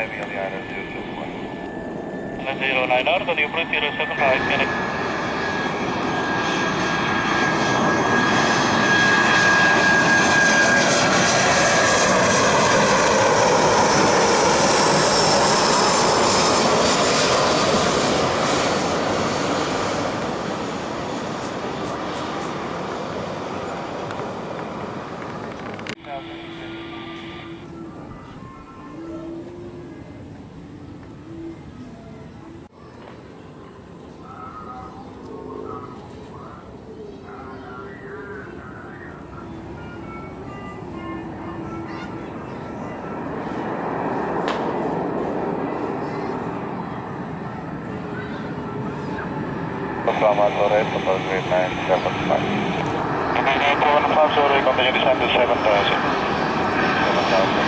heavy on the Arah 221. 09er, can you please 07 right, connect. Selamat sore, Total Grade 975. 975, sorry, continue descend to 7000. 7000.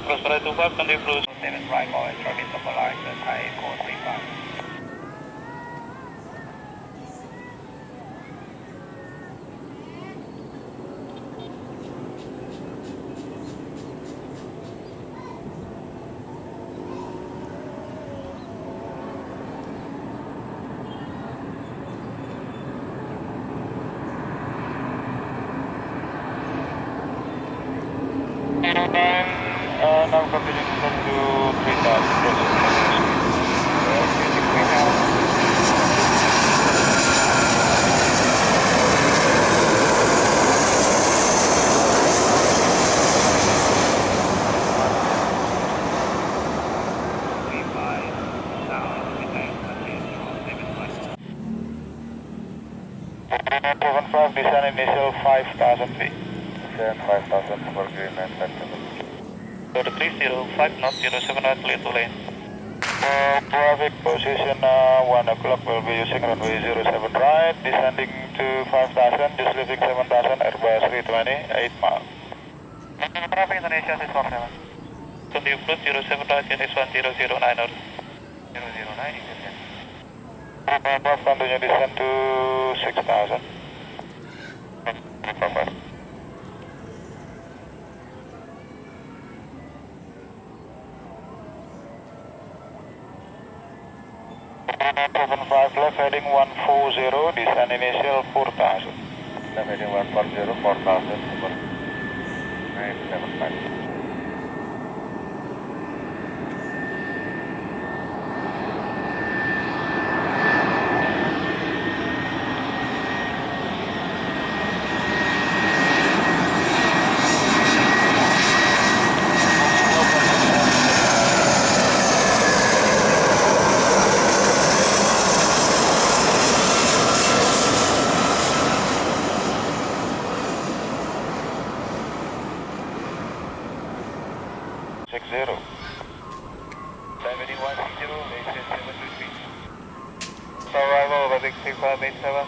Cross para 25, can you close? Maintenance right, call and traffic stabilize at I-435. Now continue to send to 3000. Descent initial 5,000 feet. Descent 5,000 for green and left. Go to 305, not 07 right, clear to lane. Traffic position 1 o'clock will be using runway 07 right, descending to 5,000, just leaving 7,000, Airbus 320, 8 miles. Traffic Indonesia 647. Can you close 07 right, unit 1009 or 009, Above continue descend to 6,000. Bye-bye. Left heading 140, descend initial 4,000. Left heading 140, 4,000, super 975.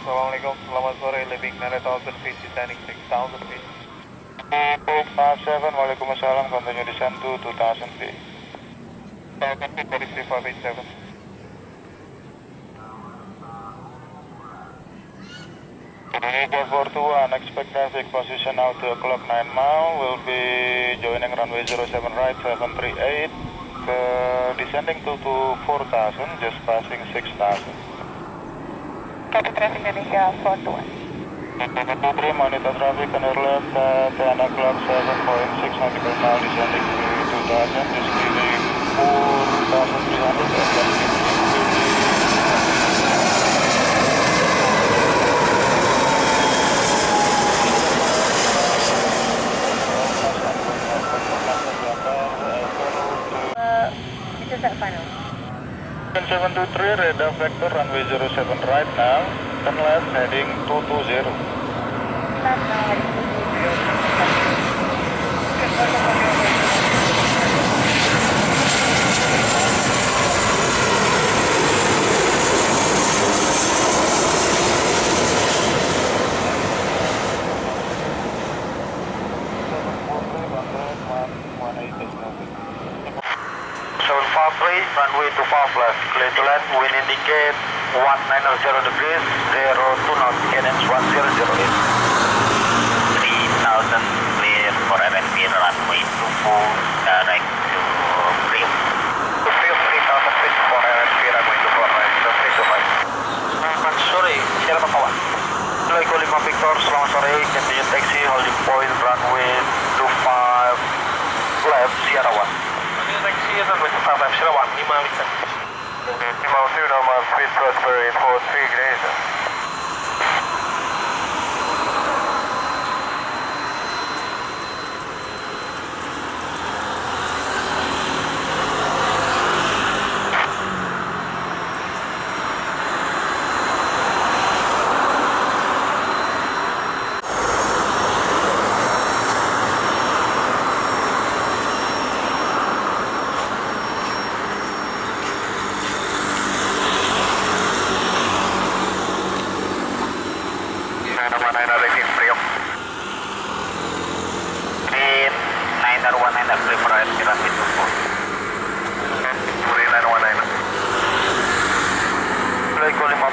Assalamualaikum, selamat sore, living 9,000 feet, descending 6,000 feet. 57, Waalaikumsalam, continue descend to 2,000 feet. 1,000 feet, 43587. Airport 421, expect traffic position now 2 o'clock 9 mile, will be joining runway 07 right, 738, descending to 4,000, just passing 6,000. Copy traffic Indonesia 421. 3, monitor traffic on your left, 10 o'clock 7.6 nautical mile, descending to 2,000, just leaving 4,300. Is that final? 723, radar vector runway 07 right now, turn left heading 220. Left now heading 220. runway to far left, clear to land, wind indicate 190 degrees, 02 knots, cadence 1008. 3000 clear for RNP runway 24 direct to Priok. To Priok 3000 feet for RNP runway 24 right, so please survive. Selamat sore, siapa kawan? Echo 5 Victor, selamat sore, continue taxi, holding point, runway 25 left, Sierra 1. Continue taxi, runway 25 left, Sierra 1, 5 liter. 5 normal, speed transfer 43 degrees.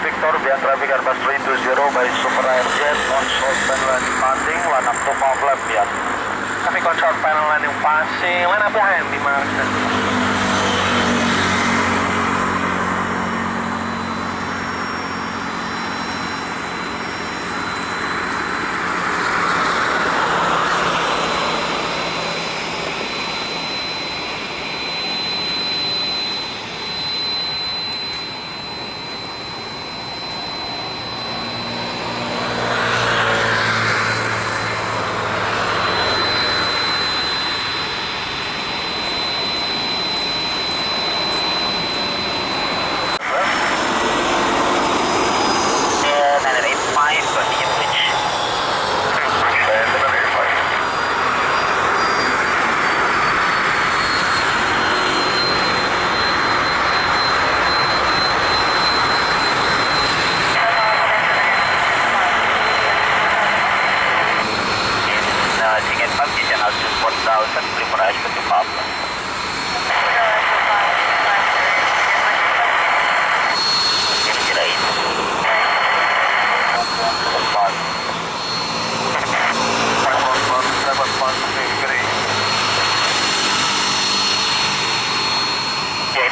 Victor, via traffic Airbus 320 by Super Airjet on short final landing passing, line up to far left, ya. Traffic on short final landing passing, line up behind,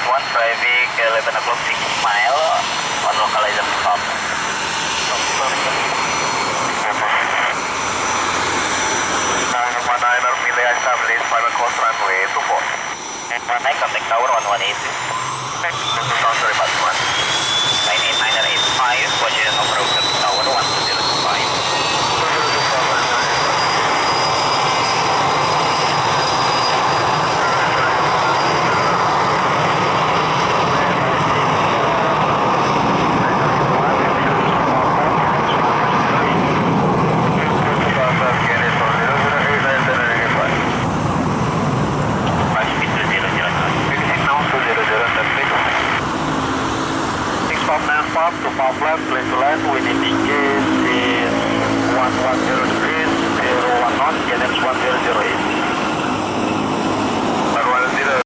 5 traffic 11 o'clock 6 mile on localizer pump. Established final course runway 24. Naik contact tower 118. Sounds very bad, 98985, position of router tower 1205. To far left, clear to land, wind indicate is 110 degrees, 01 knots, cadence 1008.